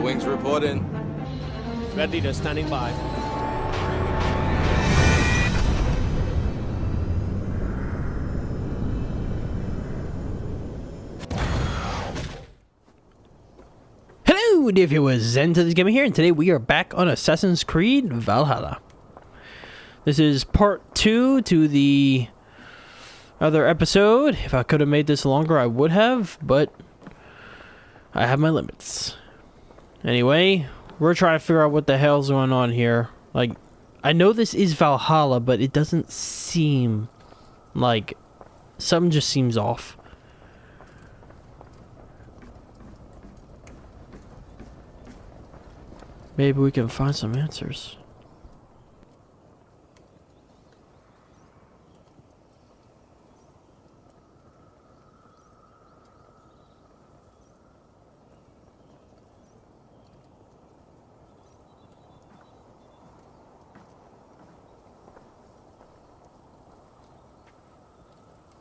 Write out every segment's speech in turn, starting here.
wings report in. Red leader standing by. Hello, dear viewers, Zen to this gaming here, and today we are back on Assassin's Creed Valhalla. This is part 2 to the other episode. If I could have made this longer, I would have, but I have my limits. Anyway, we're trying to figure out what the hell's going on here. Like, I know this is Valhalla, but it doesn't seem like... something just seems off. Maybe we can find some answers.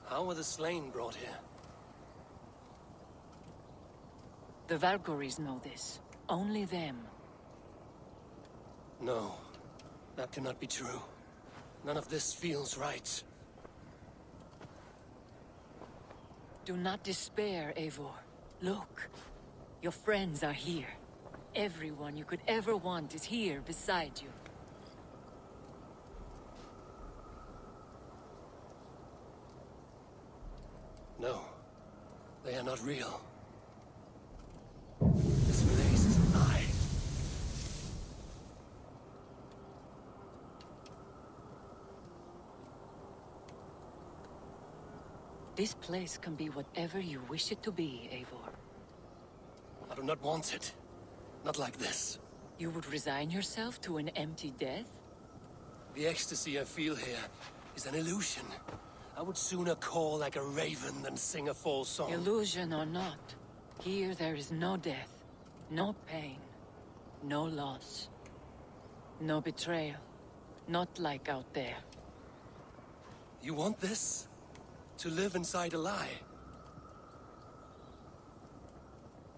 How were the slain brought here? The Valkyries know this. Only them. No, that cannot be true. None of this feels right. Do not despair, Eivor. Look, your friends are here. Everyone you could ever want is here beside you. No, they are not real. This place is a lie. This place can be whatever you wish it to be, Eivor. I do not want it. Not like this. You would resign yourself to an empty death? The ecstasy I feel here is an illusion. I would sooner call like a raven than sing a false song. Illusion or not, here there is no death, no pain, no loss, no betrayal. Not like out there. You want this? To live inside a lie?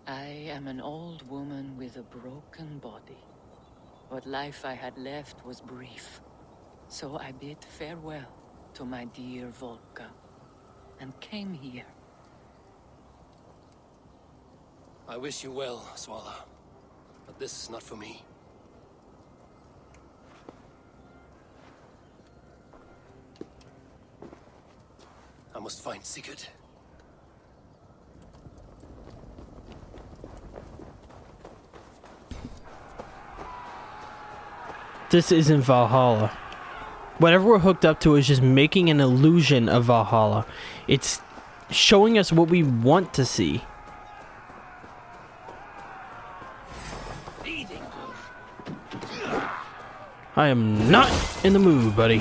I am an old woman with a broken body. What life I had left was brief. So I bid farewell to my dear Volka, and came here. I wish you well, Svala. But this is not for me. I must find Sigurd. This isn't Valhalla. Whatever we're hooked up to is just making an illusion of Valhalla. It's showing us what we want to see. I am not in the mood, buddy.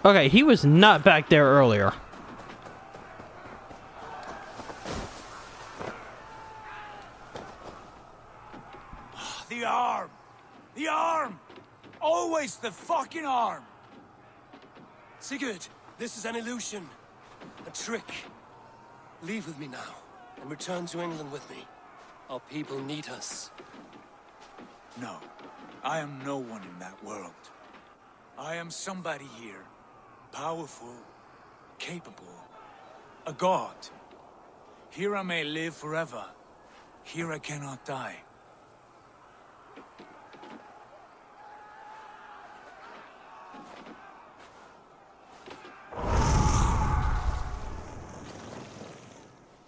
Okay, he was not back there earlier. The arm! The arm! Always the fucking arm! Sigurd, this is an illusion. A trick. Leave with me now, and return to England with me. Our people need us. No, I am no one in that world. I am somebody here. Powerful, capable, a god. Here I may live forever. Here I cannot die.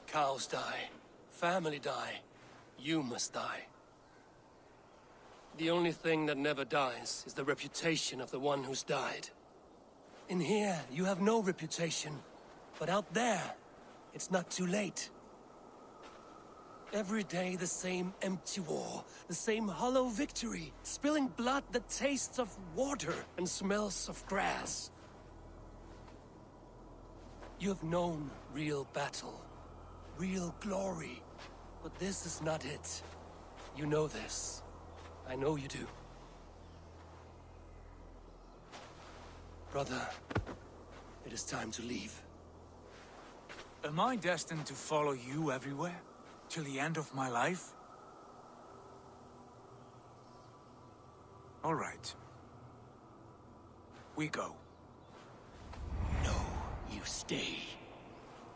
Cows die. Family die. You must die. The only thing that never dies is the reputation of the one who's died. In here, you have no reputation. But out there, it's not too late. Every day the same empty war, the same hollow victory, spilling blood that tastes of water and smells of grass. You have known real battle, real glory, but this is not it. You know this. I know you do. Brother, It is time to leave. Am I destined to follow you everywhere? Till the end of my life? All right. We go. No, you stay.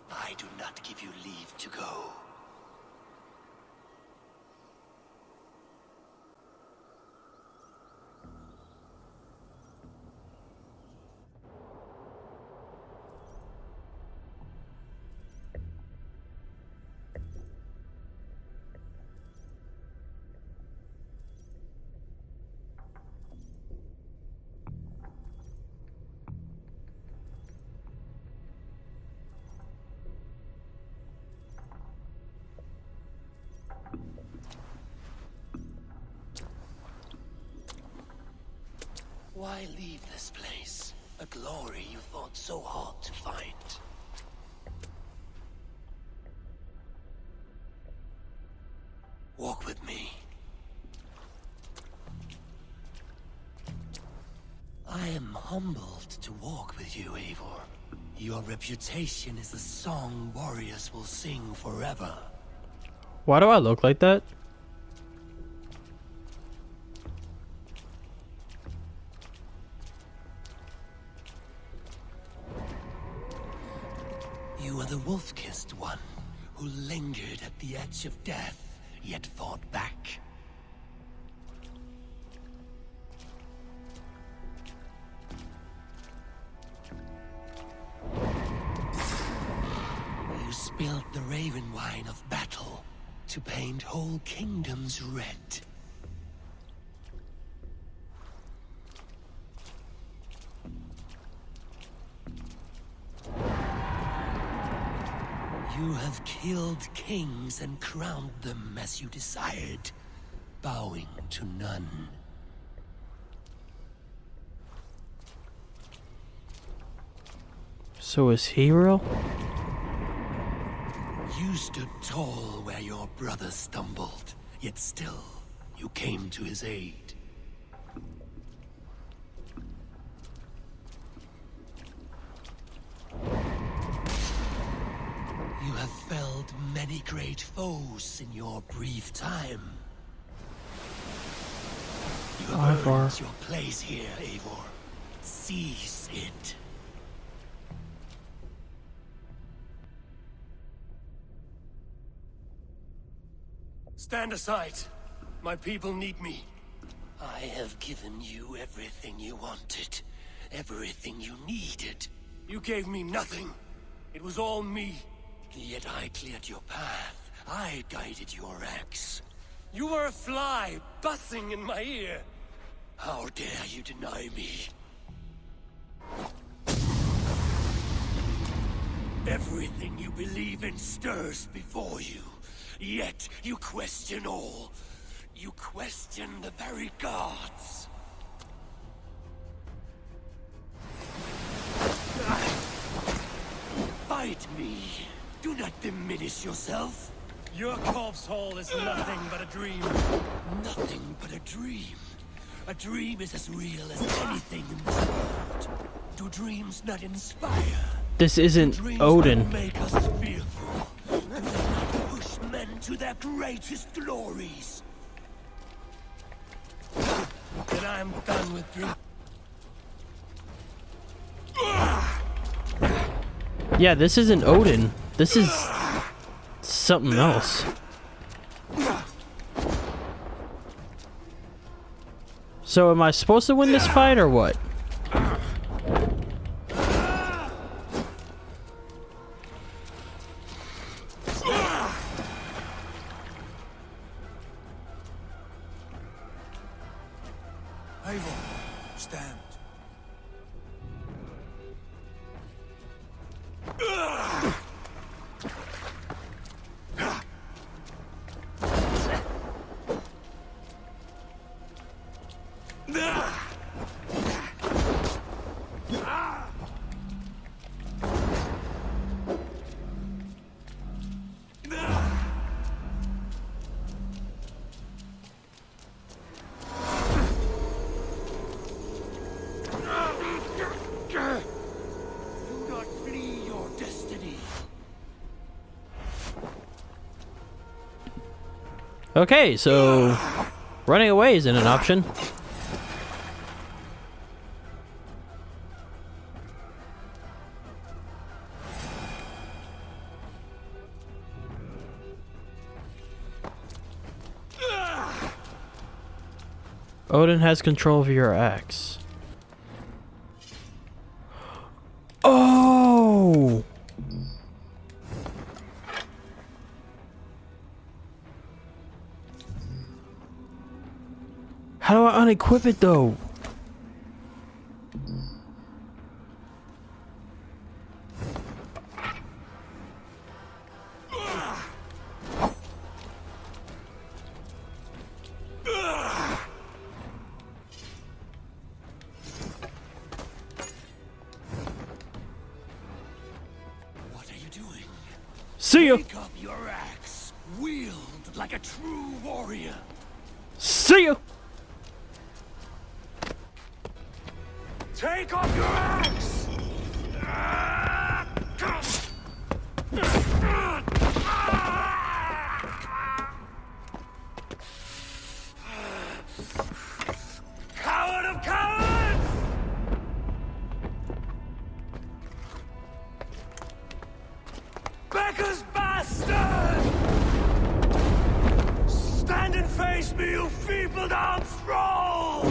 I do not give you leave to go. Why leave this place? A glory you thought so hard to find. Walk with me. I am humbled to walk with you, Eivor. Your reputation is a song warriors will sing forever. Why do I look like that? You are the wolf-kissed one, who lingered at the edge of death, yet fought back. You spilled the raven wine of battle to paint whole kingdoms red. You have killed kings and crowned them as you desired, bowing to none. So is he real? You stood tall where your brother stumbled, yet still you came to his aid. You have felled many great foes in your brief time. You have earned your place here, Eivor. Seize it. Stand aside. My people need me. I have given you everything you wanted. Everything you needed. You gave me nothing. It was all me. Yet I cleared your path. I guided your axe. You were a fly, buzzing in my ear. How dare you deny me? Everything you believe in stirs before you. Yet you question all. You question the very gods. Fight me. Do not diminish yourself. Your corpse hall is nothing but a dream. Nothing but a dream. A dream is as real as anything in this world. Do dreams not inspire? This isn't Dreams Odin. not make us fearful. Do they not push men to their greatest glories? Then I am done with dreams. Yeah, this isn't Odin. This is something else. So am I supposed to win this fight or what? Eivor, stand. Okay, so running away isn't an option. Odin has control of your axe. Oh! How do I unequip it though? What are you doing? See ya! Pick up your axe. Wield like a true warrior. See ya! Take off your axe! Coward of cowards! Becker's bastard! Stand and face me, you feeble-down thrall!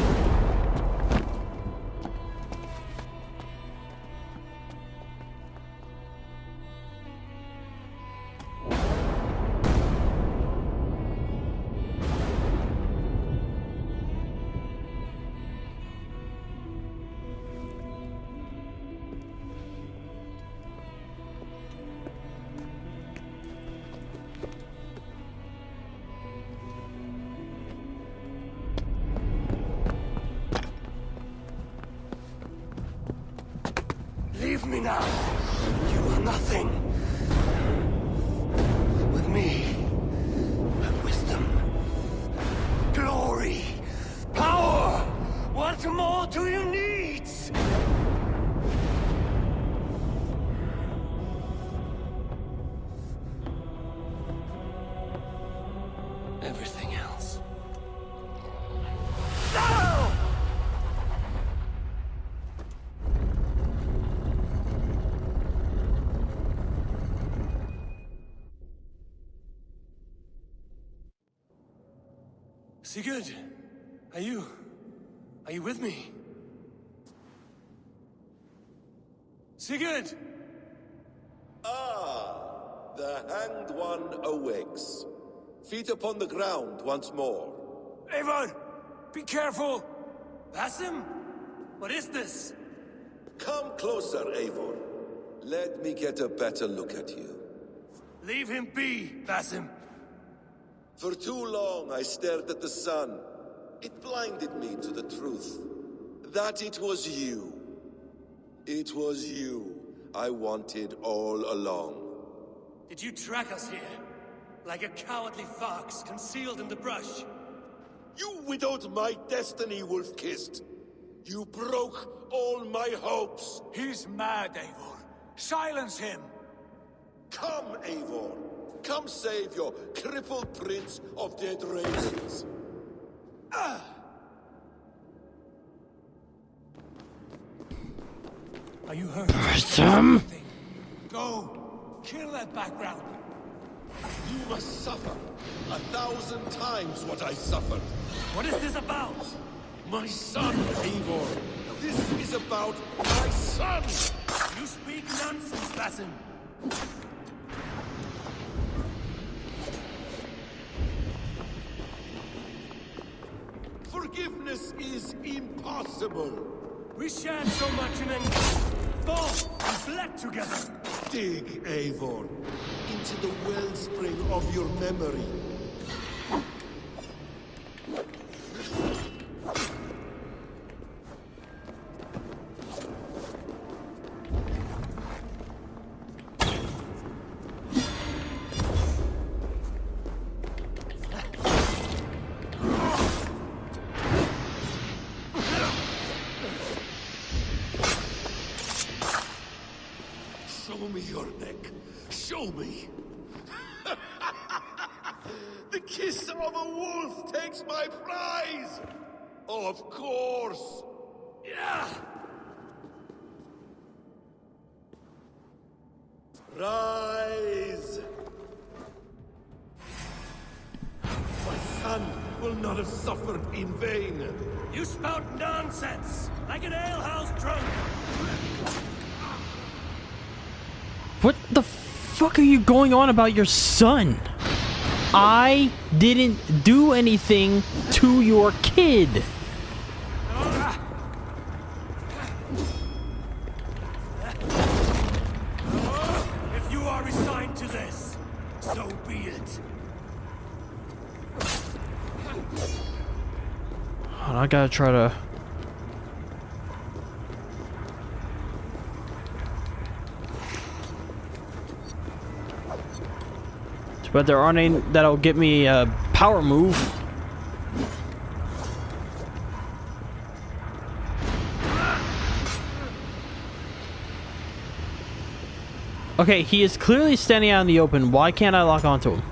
Leave me now. You are nothing. With me, have wisdom, glory, power. What more do you need? Everything else. No! Sigurd, are you with me? Sigurd! Ah, the Hanged One awakes. Feet upon the ground once more. Eivor, be careful! Basim, what is this? Come closer, Eivor. Let me get a better look at you. Leave him be, Basim. For too long I stared at the sun. It blinded me to the truth. That it was you. It was you I wanted all along. Did you track us here? Like a cowardly fox concealed in the brush? You widowed my destiny, Wolf-Kissed. You broke all my hopes. He's mad, Eivor. Silence him! Come, Eivor. Come save your crippled prince of dead races. Are you hurt? Some. Go! Kill that background! You must suffer 1,000 times what I suffered. What is this about? My son, Eivor. This is about my son. You speak nonsense, Basim. Forgiveness is impossible. We shared so much and then fought and bled together. Dig, Eivor, into the wellspring of your memory. Show me your neck. Show me. The kiss of a wolf takes my prize! Of course! Yeah! Rise! My son will not have suffered in vain. You spout nonsense, like an alehouse drunk! What the fuck are you going on about your son? I didn't do anything to your kid. If you are resigned to this, so be it. I gotta try to... But there aren't any that'll get me a power move. Okay, he is clearly standing out in the open. Why can't I lock onto him?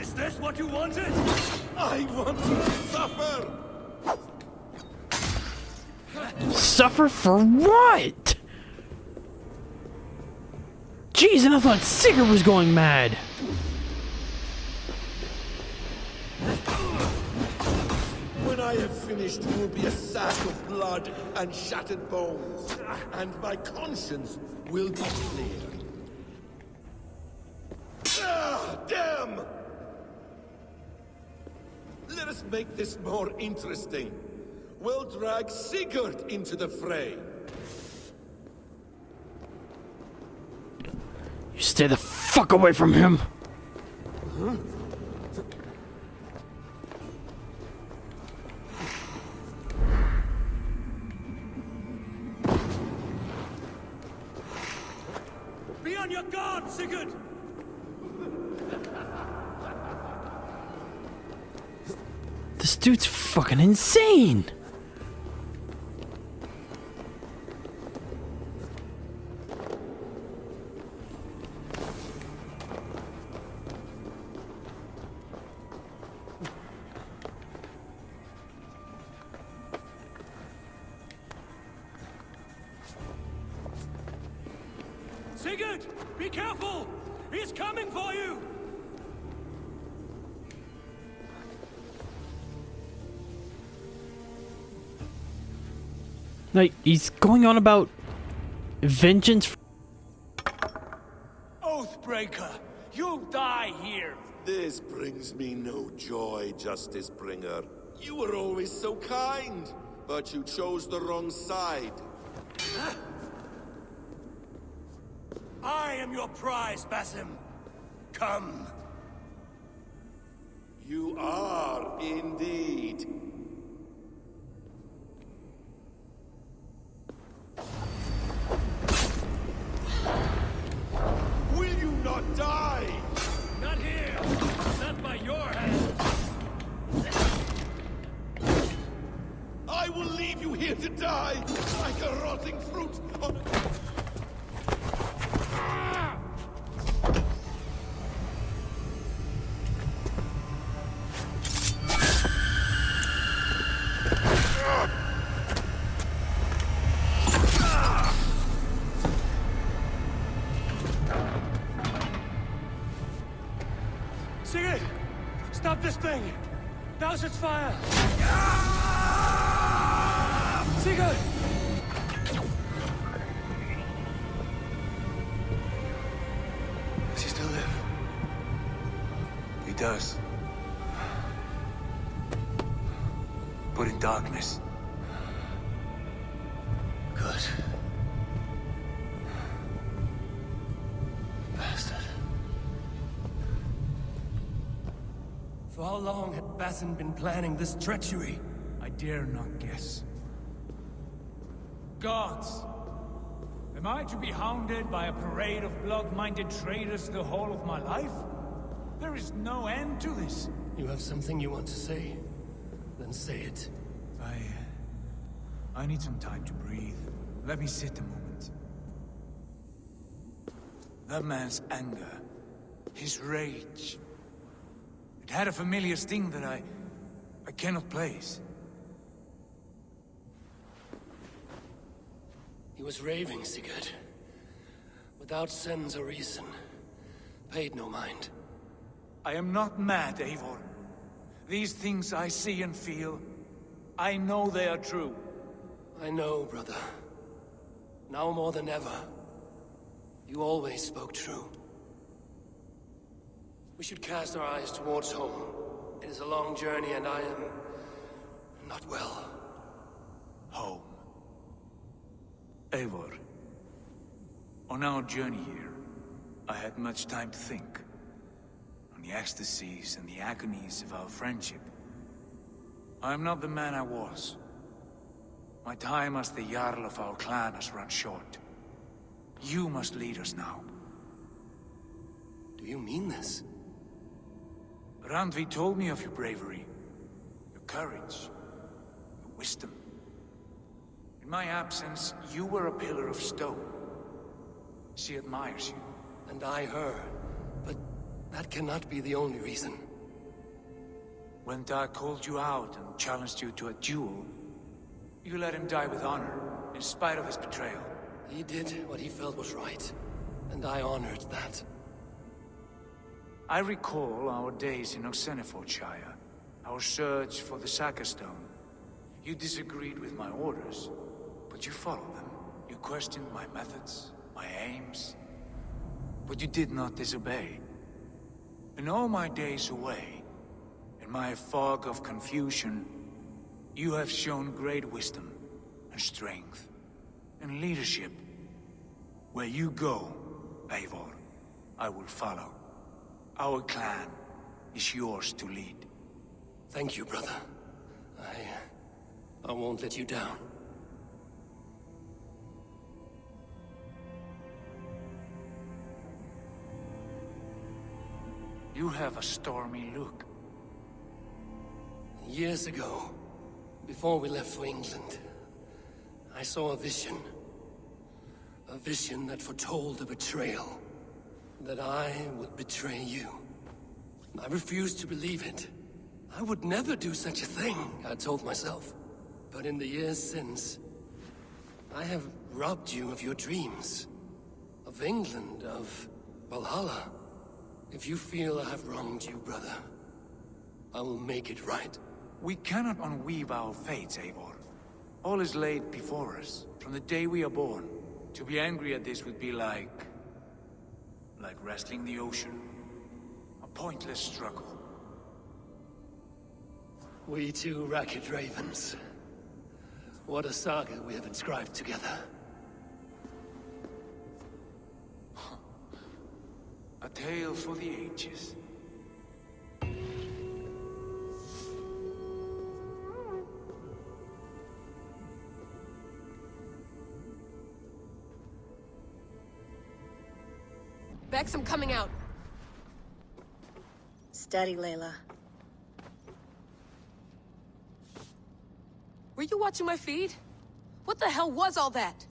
Is this what you wanted? I want to suffer! Suffer for what? Jeez, and I thought Sigurd was going mad. When I have finished, you will be a sack of blood and shattered bones, and my conscience will be clear. Ah, damn! Let us make this more interesting. We'll drag Sigurd into the fray. You stay the fuck away from him. Be on your guard, Sigurd! This dude's fucking insane. Sigurd! Be careful! He's coming for you! Like, he's going on about vengeance. Oathbreaker, you die here. This brings me no joy, Justice Bringer. You were always so kind, but you chose the wrong side. I am your prize, Basim. Come. You are indeed. Will you not die? Not here! Not by your hand! I will leave you here to die, like a rotting fruit on a... Sigurd! Stop this thing! Douse its fire! Sigurd! Does he still live? He does. But in darkness. Good. Bastard. For how long had Basim been planning this treachery? I dare not guess. Gods! Am I to be hounded by a parade of blood-minded traitors the whole of my life? There is no end to this. You have something you want to say? Then say it. I need some time to breathe. Let me sit a moment. That man's anger, his rage, it had a familiar sting that I cannot place. He was raving, Sigurd. Without sense or reason. Paid no mind. I am not mad, Eivor. These things I see and feel, I know they are true. I know, brother. Now more than ever. You always spoke true. We should cast our eyes towards home. It is a long journey and I am... not well. Home. Eivor. On our journey here, I had much time to think. On the ecstasies and the agonies of our friendship. I am not the man I was. My time as the Jarl of our clan has run short. You must lead us now. Do you mean this? Randvi told me of your bravery, your courage, your wisdom. In my absence, you were a pillar of stone. She admires you. And I her. But that cannot be the only reason. When Dag called you out and challenged you to a duel, you let him die with honor, in spite of his betrayal. He did what he felt was right. And I honored that. I recall our days in Oxenfordshire, our search for the Saka Stone. You disagreed with my orders, but you followed them. You questioned my methods, my aims, but you did not disobey. In all my days away, in my fog of confusion, you have shown great wisdom and strength and leadership. Where you go, Eivor, I will follow. Our clan is yours to lead. Thank you, brother. I won't let you down. You have a stormy look. Years ago, before we left for England, I saw a vision. A vision that foretold a betrayal. That I would betray you. I refused to believe it. I would never do such a thing, I told myself. But in the years since, I have robbed you of your dreams. Of England, of Valhalla. If you feel I have wronged you, brother, I will make it right. We cannot unweave our fates, Eivor. All is laid before us, from the day we are born. To be angry at this would be like wrestling the ocean. A pointless struggle. We two racket ravens. What a saga we have inscribed together. A tale for the ages. Bex, I'm coming out. Steady, Layla. Were you watching my feed? What the hell was all that?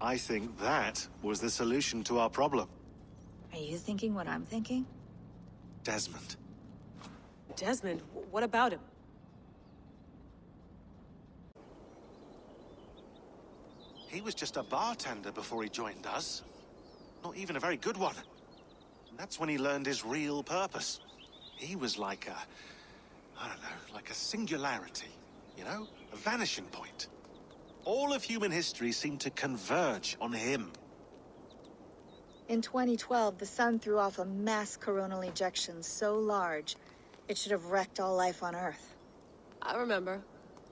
I think that was the solution to our problem. Are you thinking what I'm thinking? Desmond. Desmond, what about him? He was just a bartender before he joined us. Not even a very good one. And that's when he learned his real purpose. He was like I don't know, like a singularity, you know? A vanishing point. All of human history seemed to converge on him. In 2012, the sun threw off a mass coronal ejection so large, it should have wrecked all life on Earth. I remember.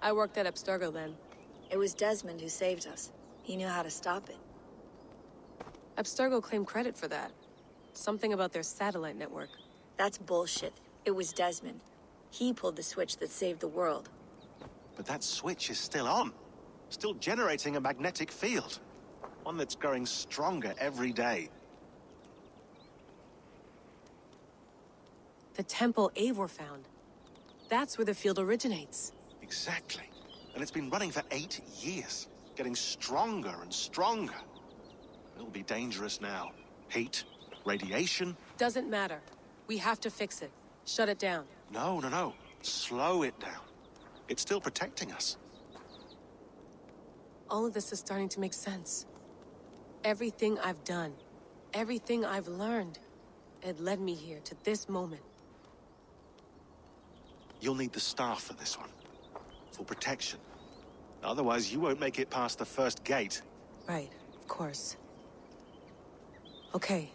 I worked at Abstergo then. It was Desmond who saved us. He knew how to stop it. Abstergo claimed credit for that. Something about their satellite network. That's bullshit. It was Desmond. He pulled the switch that saved the world. But that switch is still on. still generating a magnetic field. One that's growing stronger every day. The temple Eivor found. That's where the field originates. Exactly. And it's been running for 8 years, getting stronger and stronger. It'll be dangerous now. Heat, radiation. Doesn't matter. We have to fix it. Shut it down. No. Slow it down. It's still protecting us. All of this is starting to make sense. Everything I've done, everything I've learned, it led me here to this moment. You'll need the staff for this one. For protection. Otherwise, you won't make it past the first gate. Right, of course. Okay.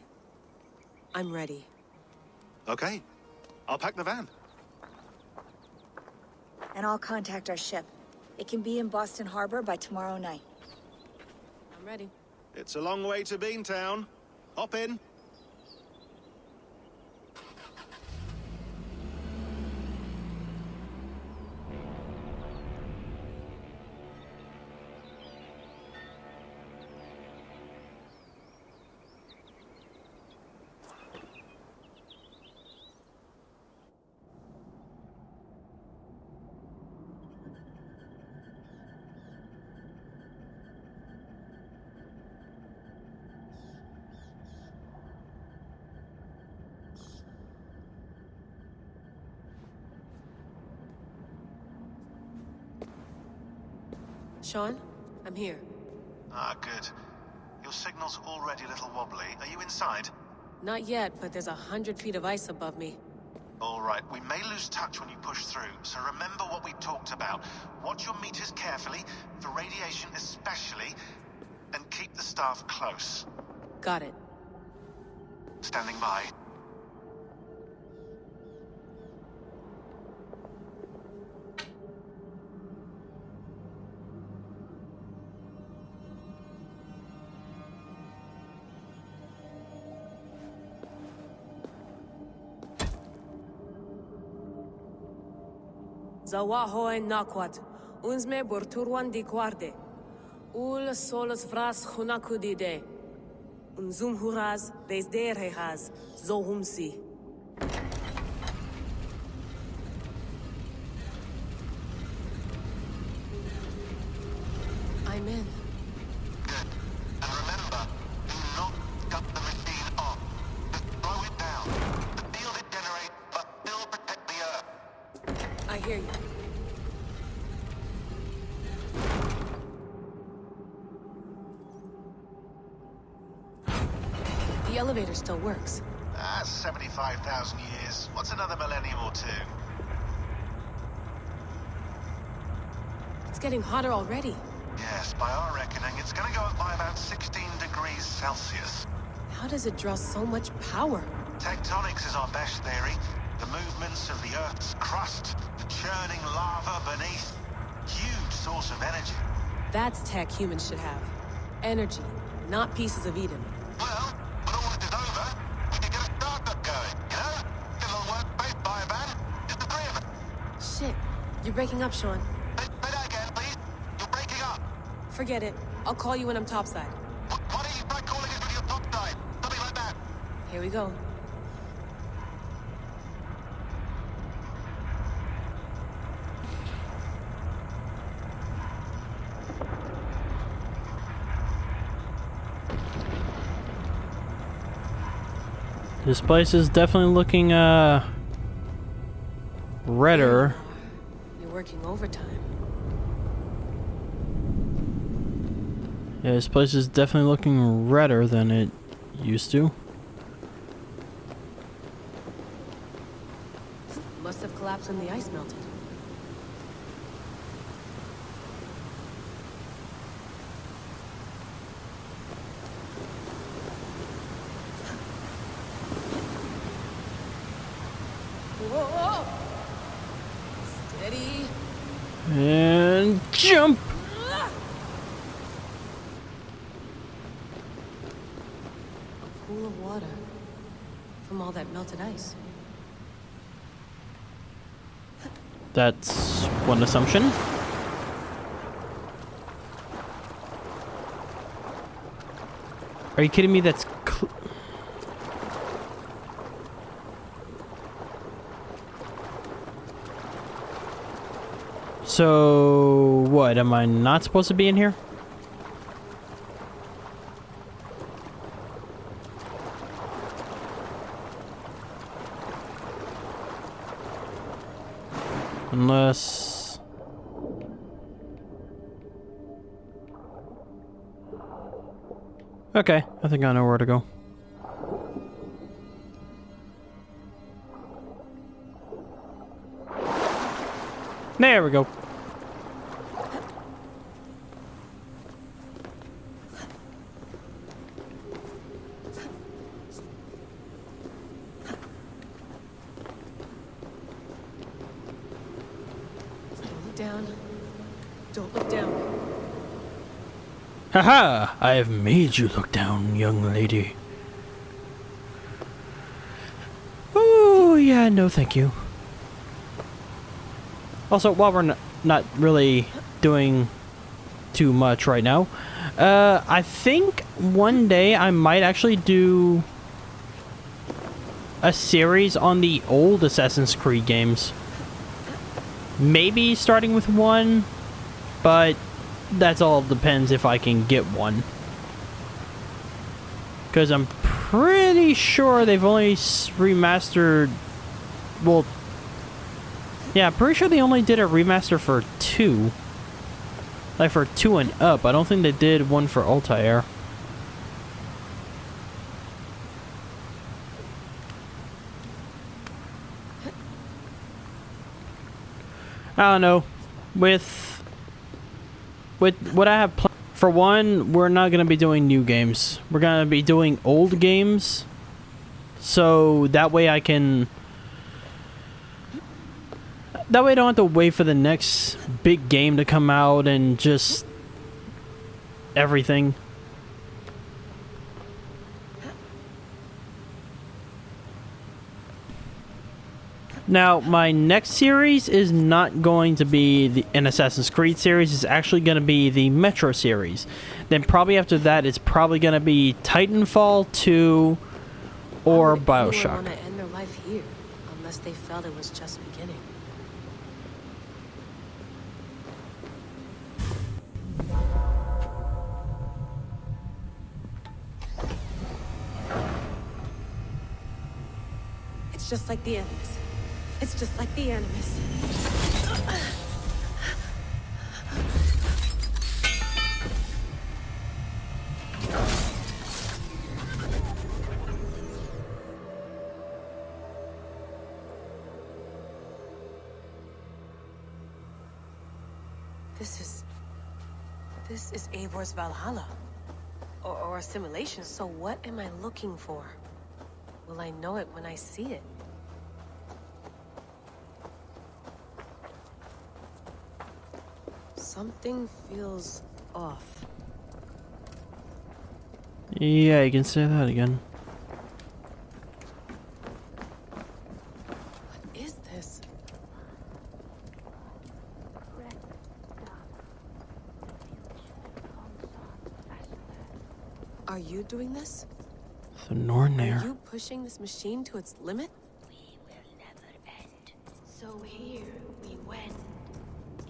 I'm ready. Okay. I'll pack the van. And I'll contact our ship. It can be in Boston Harbor by tomorrow night. I'm ready. It's a long way to Beantown. Hop in. Sean, I'm here. Ah, good. Your signal's already a little wobbly. Are you inside? Not yet, but there's 100 feet of ice above me. All right, we may lose touch when you push through, so remember what we talked about. Watch your meters carefully, for radiation especially, and keep the staff close. Got it. Standing by. Zawaho en nakwat. Unsme borturwan di guarde. Ul solos vras hunakudide. Unzum huraz, des derehaz, zohumsi. I'm in. Good. And remember, do not cut the machine off. Just slow it down. The field it generates must still protect the Earth. I hear you. The elevator still works. 75,000 years. What's another millennium or two? It's getting hotter already. Yes, by our reckoning, it's gonna go up by about 16 degrees Celsius. How does it draw so much power? Tectonics is our best theory. The movements of the Earth's crust, the churning lava beneath. Huge source of energy. That's tech humans should have. Energy, not pieces of Eden. Well, when all this is over, we can get a startup going, you know? Get a little workspace, buy a van, just the three of us. Shit, you're breaking up, Sean. Say that again, please. You're breaking up. Forget it. I'll call you when I'm topside. Why don't you try calling us when you're topside? Something like that. Here we go. This place is definitely looking, redder. You're working overtime. Yeah, this place is definitely looking redder than it used to. Must have collapsed when the ice melted. Whoa! Steady. And jump! A pool of water from all that melted ice. That's one assumption. Are you kidding me? That's... So... what? Am I not supposed to be in here? Unless... okay, I think I know where to go. There we go. Don't look down. Don't look down. Haha! I have made you look down, young lady. Oh, yeah, no thank you. Also, while we're not really doing too much right now, I think one day I might actually do a series on the old Assassin's Creed games. Maybe starting with one, but that's all depends if I can get one. Because I'm pretty sure they've only remastered... well... yeah, I'm pretty sure they only did a remaster for 2. Like for 2 and up. I don't think they did one for Altair. I don't know. With what I have planned, for one, we're not going to be doing new games. We're going to be doing old games. So that way I can... that way I don't have to wait for the next big game to come out and just... everything. Now, my next series is not going to be an Assassin's Creed series. It's actually going to be the Metro series. Then probably after that, it's probably going to be Titanfall 2 or Bioshock. Want to end their life here, unless they felt it was just beginning. It's just like the enemies. It's just like the enemies. This is Eivor's Valhalla. Or a simulation. So what am I looking for? Will I know it when I see it? Something feels off. Yeah, you can say that again. What is this? Are you doing this? The Nornair. Are you pushing this machine to its limit? We will never end. So here we went,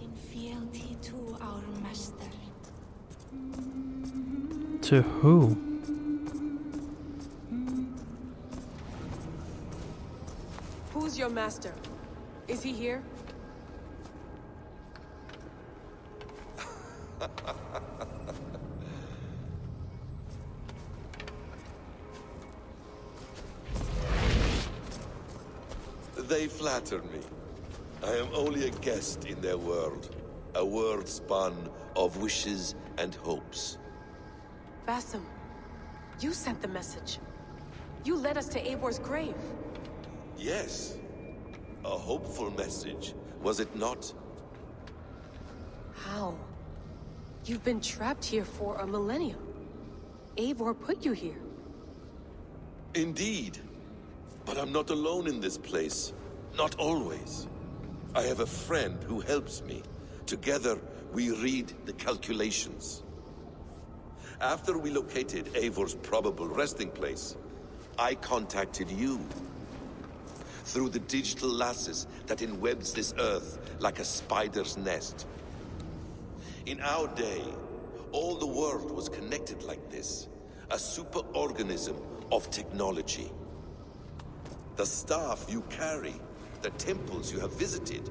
in fealty to our master. To who? Who's your master? Is he here? They flatter me. I am only a guest in their world. A world spun of wishes and hopes. Basim, you sent the message. You led us to Eivor's grave. Yes. A hopeful message, was it not? How? You've been trapped here for a millennium. Eivor put you here. Indeed. But I'm not alone in this place. Not always. I have a friend who helps me. Together, we read the calculations. After we located Eivor's probable resting place, I contacted you. Through the digital lasses that enwebs this Earth like a spider's nest. In our day, all the world was connected like this. A superorganism of technology. The staff you carry, the temples you have visited,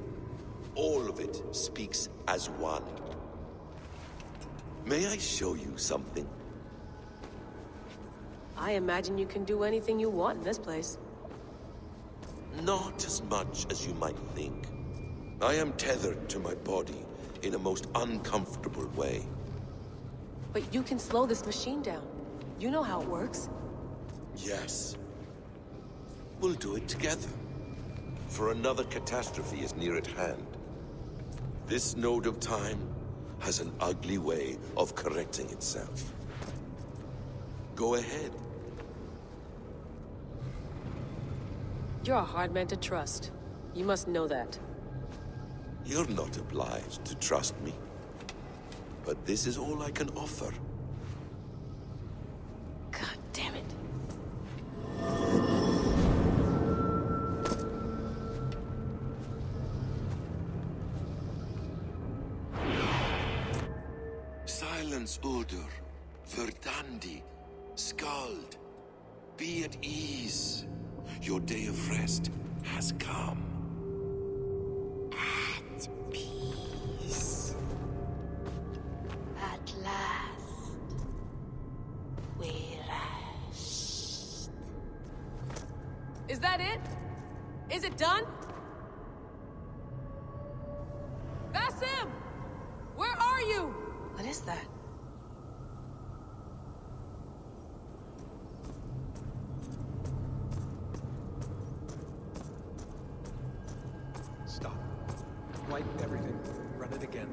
all of it speaks as one. May I show you something? I imagine you can do anything you want in this place. Not as much as you might think. I am tethered to my body in a most uncomfortable way. But you can slow this machine down. You know how it works. Yes. We'll do it together. For another catastrophe is near at hand. This node of time has an ugly way of correcting itself. Go ahead. You're a hard man to trust. You must know that. You're not obliged to trust me. But this is all I can offer. God damn it. Silence, Udur. Verdandi. Skald. Be at ease. Your day of rest has come. At peace. At last. We rest. Is that it? Is it done? Basim! Where are you? What is that? Stop. Wipe everything. Run it again.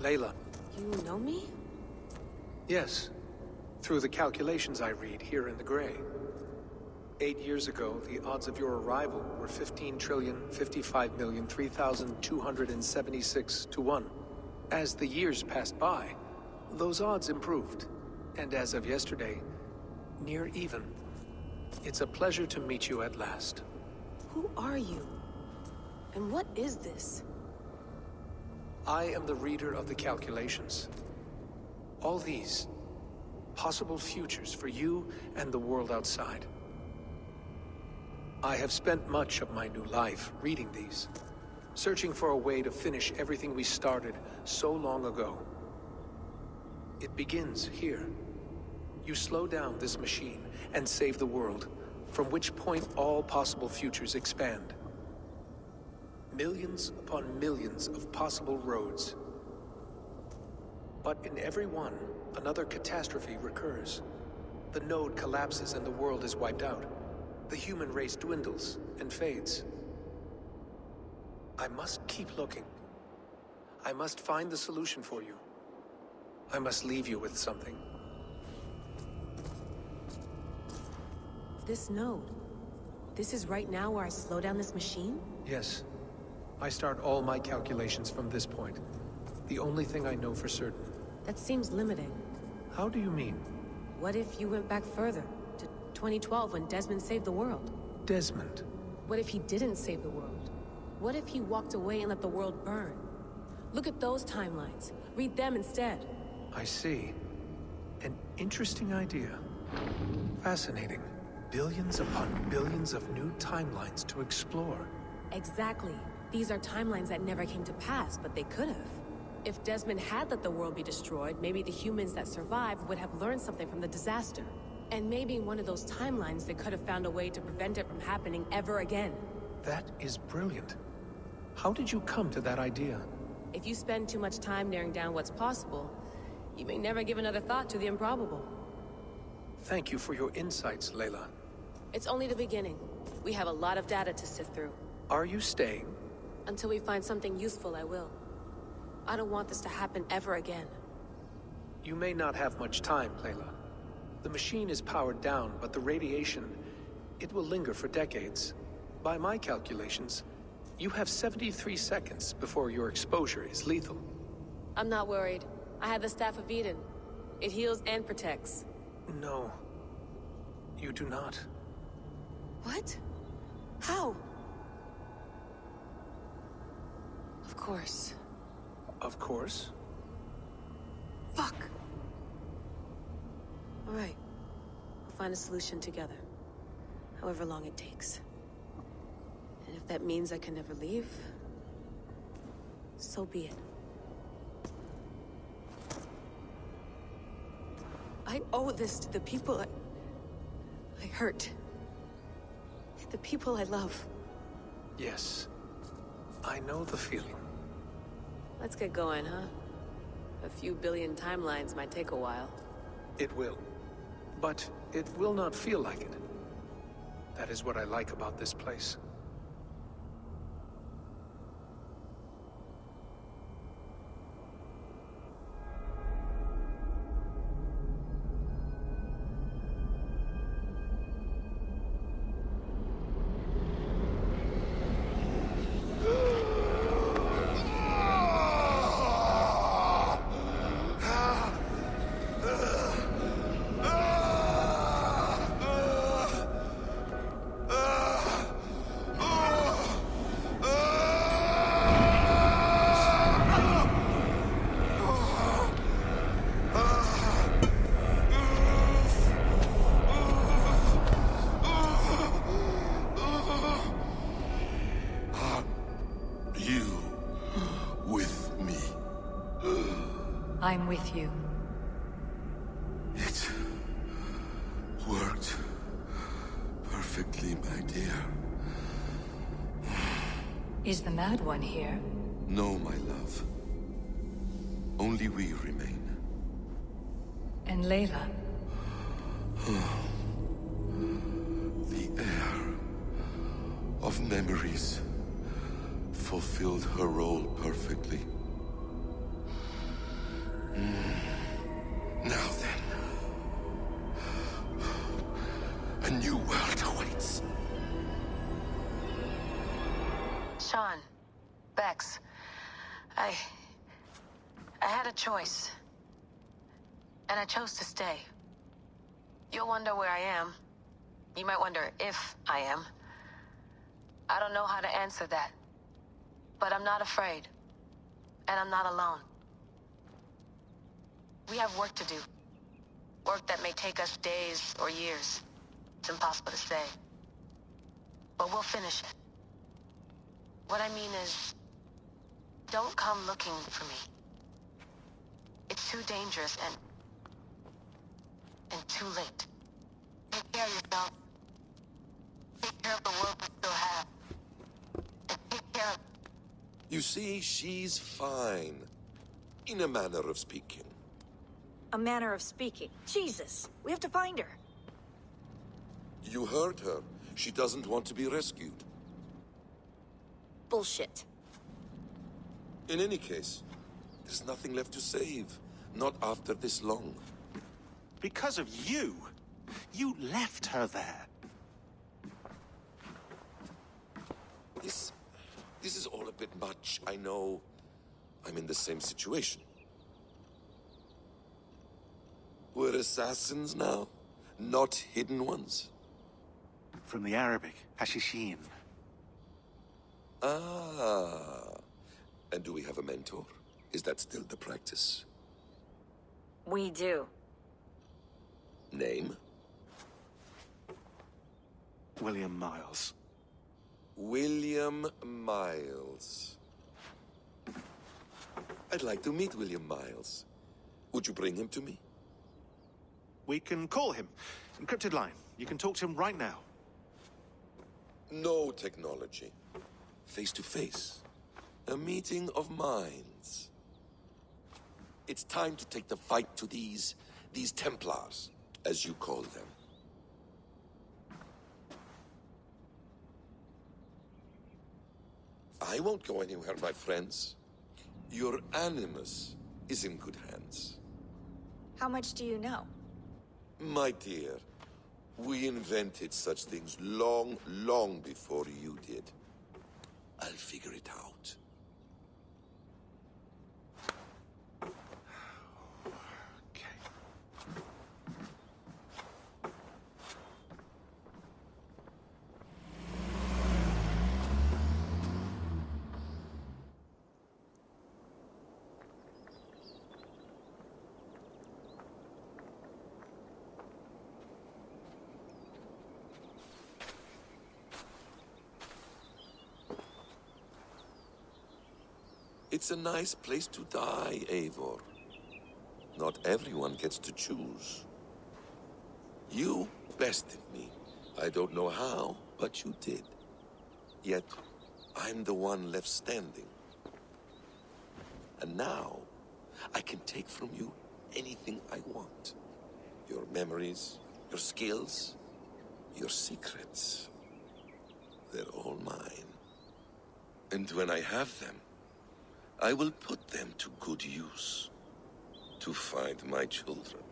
Layla. You know me? Yes. Through the calculations I read here in the gray. 8 years ago, the odds of your arrival were 15,055,003,276 to 1. As the years passed by, those odds improved. And as of yesterday, near even. It's a pleasure to meet you at last. Who are you? And what is this? I am the reader of the calculations. All these, possible futures for you and the world outside. I have spent much of my new life reading these, searching for a way to finish everything we started so long ago. It begins here. You slow down this machine and save the world, from which point all possible futures expand. Millions upon millions of possible roads. But in every one, another catastrophe recurs. The node collapses and the world is wiped out. The human race dwindles and fades. I must keep looking. I must find the solution for you. I must leave you with something. This node. This is right now where I slow down this machine? Yes. I start all my calculations from this point. The only thing I know for certain. That seems limiting. How do you mean? What if you went back further, to 2012 when Desmond saved the world? Desmond? What if he didn't save the world? What if he walked away and let the world burn? Look at those timelines. Read them instead. I see. An interesting idea. Fascinating. Billions upon billions of new timelines to explore. Exactly. These are timelines that never came to pass, but they could have. If Desmond had let the world be destroyed, maybe the humans that survived would have learned something from the disaster. And maybe in one of those timelines they could have found a way to prevent it from happening ever again. That is brilliant. How did you come to that idea? If you spend too much time narrowing down what's possible, you may never give another thought to the improbable. Thank you for your insights, Layla. It's only the beginning. We have a lot of data to sift through. Are you staying? Until we find something useful, I will. I don't want this to happen ever again. You may not have much time, Layla. The machine is powered down, but the radiation, it will linger for decades. By my calculations, you have 73 seconds before your exposure is lethal. I'm not worried. I have the Staff of Eden. It heals and protects. No. You do not. What? How? Of course. Of course. Fuck! Alright. We'll find a solution together. However long it takes. And if that means I can never leave, so be it. I owe this to the people I hurt. The people I love. Yes. I know the feeling. Let's get going, huh? A few billion timelines might take a while. It will. But it will not feel like it. That is what I like about this place. I'm with you. It worked perfectly, my dear. Is the Mad One here? No, my love. Only we remain. And Layla? The air of memories fulfilled her role perfectly. Now then, a new world awaits. Sean, Bex, I had a choice. And I chose to stay. You'll wonder where I am. You might wonder if I am. I don't know how to answer that. But I'm not afraid. And I'm not alone. We have work to do. Work that may take us days or years. It's impossible to say. But we'll finish it. What I mean is, don't come looking for me. It's too dangerous and too late. Take care of yourself. Take care of the world we still have. And take care of... You see, she's fine. In a manner of speaking. A manner of speaking. Jesus, we have to find her. You heard her. She doesn't want to be rescued. Bullshit. In any case, there's nothing left to save. Not after this long. Because of you. You left her there. This is all a bit much. I know. I'm in the same situation. We're assassins now, not hidden ones. From the Arabic, Hashishin. Ah. And do we have a mentor? Is that still the practice? We do. Name? William Miles. William Miles. I'd like to meet William Miles. Would you bring him to me? We can call him. Encrypted line. You can talk to him right now. No technology. Face to face. A meeting of minds. It's time to take the fight to these Templars, as you call them. I won't go anywhere, my friends. Your animus is in good hands. How much do you know? My dear, we invented such things long, long before you did. I'll figure it out. It's a nice place to die, Eivor. Not everyone gets to choose. You bested me. I don't know how, but you did. Yet, I'm the one left standing. And now, I can take from you anything I want. Your memories, your skills, your secrets. They're all mine. And when I have them, I will put them to good use. To find my children.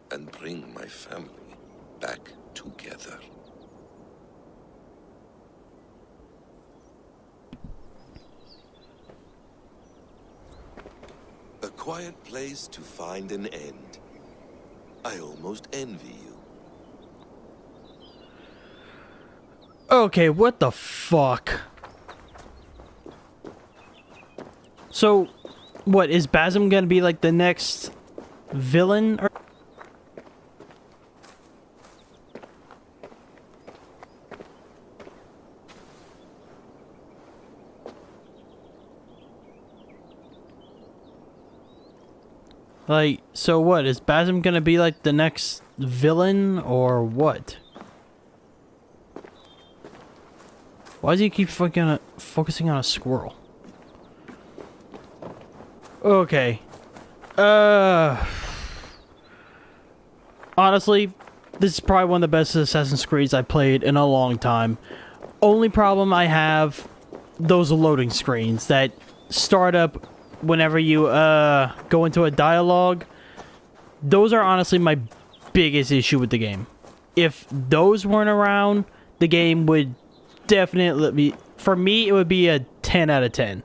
And bring my family back together. A quiet place to find an end. I almost envy you. Okay, what the fuck? So, what, is Basim gonna be like the next villain? Or like, so what, is Basim gonna be like the next villain or what? Why does he keep focusing on a squirrel? Okay. Honestly, this is probably one of the best Assassin's Creeds I played in a long time. Only problem I have, those loading screens that start up whenever you go into a dialogue. Those are honestly my biggest issue with the game. If those weren't around, the game would definitely be, for me, it would be a 10 out of 10.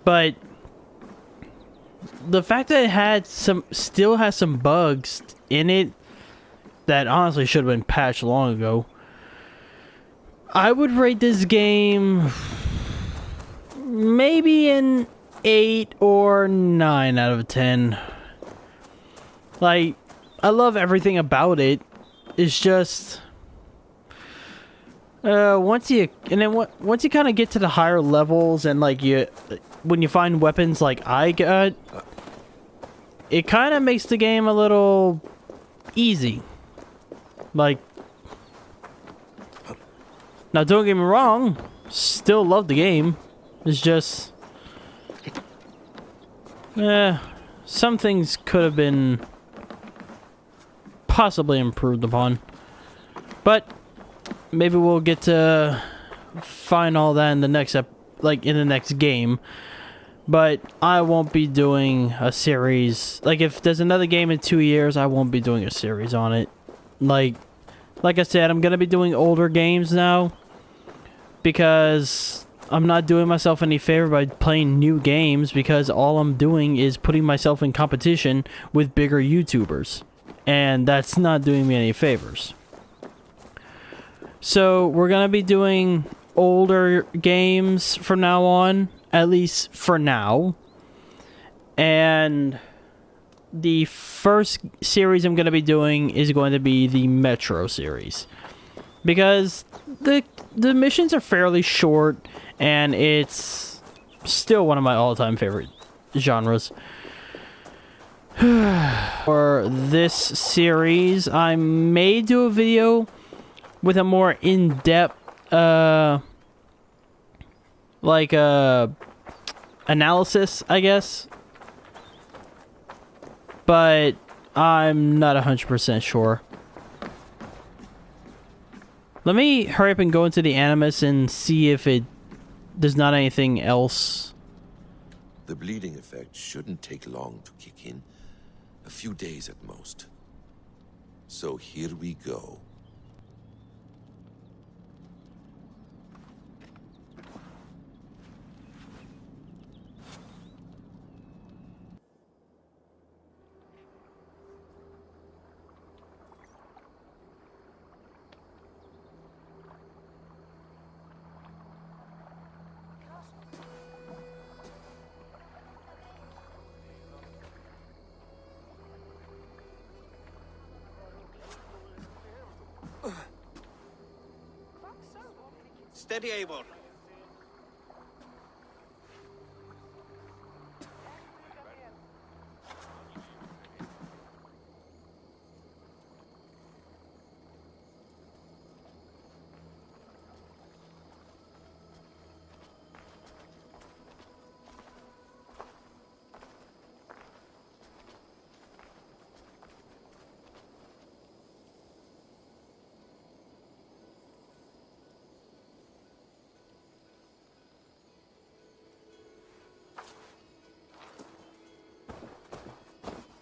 But the fact that it still has some bugs in it that honestly should have been patched long ago. I would rate this game maybe an 8 or 9 out of 10. Like, I love everything about it. It's just once you kind of get to the higher levels and like when you find weapons like I got, it kind of makes the game a little easy. Like, now don't get me wrong, still love the game. It's just, some things could have been possibly improved upon. But maybe we'll get to find all that in the next in the next game. But I won't be doing a series. Like, if there's another game in 2 years, I won't be doing a series on it. Like I said, I'm gonna be doing older games now because I'm not doing myself any favor by playing new games, because all I'm doing is putting myself in competition with bigger YouTubers, and that's not doing me any favors. So we're gonna be doing older games from now on, at least for now. And the first series I'm going to be doing is going to be the Metro series, because the missions are fairly short and it's still one of my all-time favorite genres. For this series, I may do a video with a more in-depth analysis, I guess. But I'm not 100% sure. Let me hurry up and go into the Animus and see if there's not anything else. The bleeding effect shouldn't take long to kick in. A few days at most. So here we go. Steady, Eivor.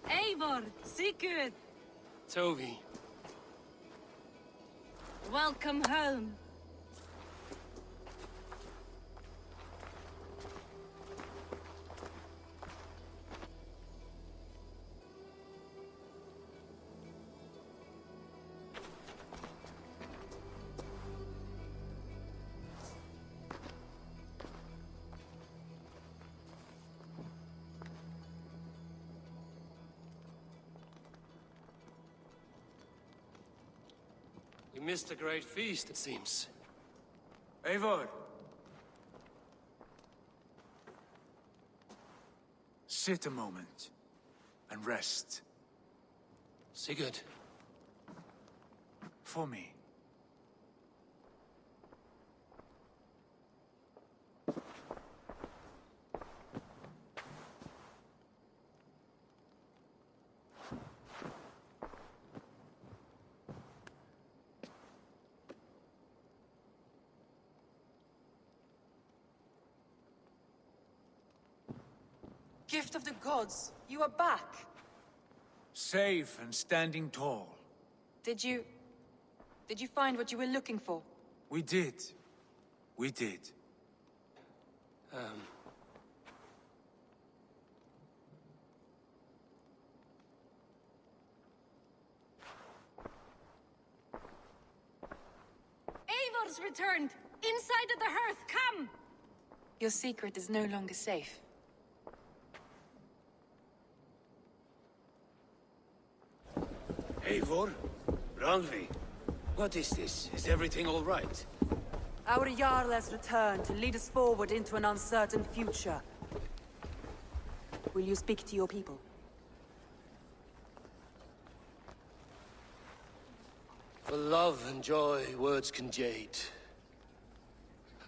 Eivor, Sigurd, Tovi. welcome home. We missed a great feast, it seems. Eivor! Sit a moment and rest. Sigurd. For me. Gift of the gods, you are back. Safe and standing tall. Did you find what you were looking for? We did. We did. Eivor's returned! Inside of the hearth, come! Your secret is no longer safe. Eivor? Randvi? What is this? Is everything all right? Our Jarl has returned to lead us forward into an uncertain future. Will you speak to your people? For love and joy, words can jade.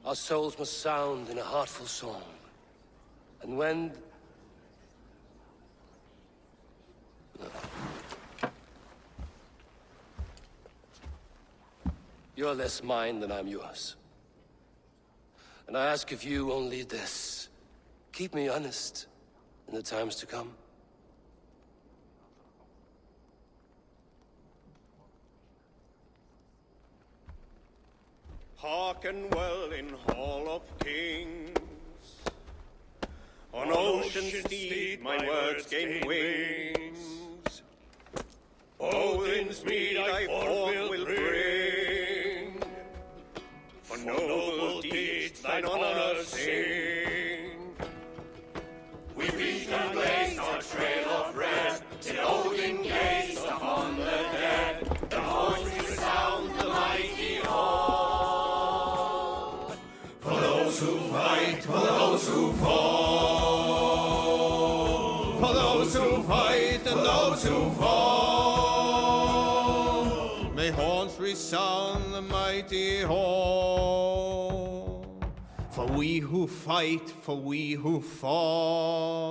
Our souls must sound in a heartful song. And when... You're less mine than I'm yours. And I ask of you only this. Keep me honest in the times to come. Hearken well in Hall of Kings. On ocean steed my words gain wings. Odin's mead I forth will bring. For noble deeds thine honor sing. We beat and blaze our trail of red, till Odin gazed upon the dead. The voice resound the mighty hall. For those who fight, for those who fall. For those who fight and those who fall. May horns resound the mighty hall. For we who fight, for we who fall.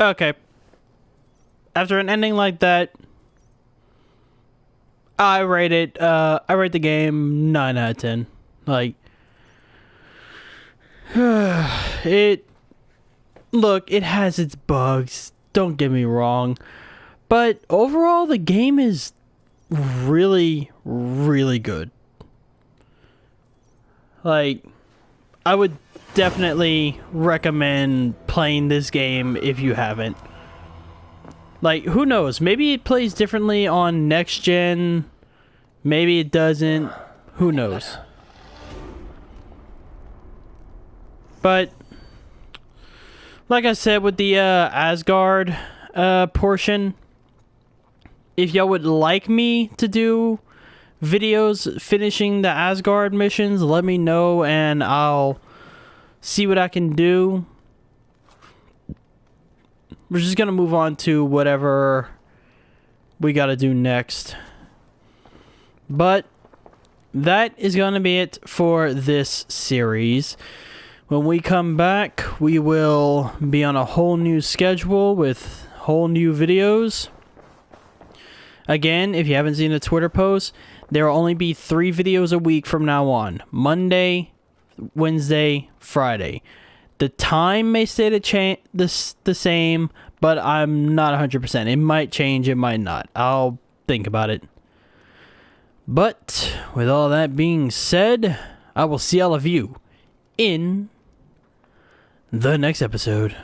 Okay. After an ending like that, I rate the game 9 out of 10. Like, Look, it has its bugs, don't get me wrong, but overall the game is really, really good. Like, I would definitely recommend playing this game if you haven't. Like, who knows? Maybe it plays differently on next gen. Maybe it doesn't. Who knows? But like I said with the Asgard portion, if y'all would like me to do videos finishing the Asgard missions, let me know and I'll see what I can do. We're just gonna move on to whatever we gotta do next. But that is gonna be it for this series. When we come back, we will be on a whole new schedule with whole new videos. Again, if you haven't seen the Twitter post, there will only be 3 videos a week from now on. Monday, Wednesday, Friday. The time may stay the same, but I'm not 100%. It might change, it might not. I'll think about it. But with all that being said, I will see all of you in the next episode.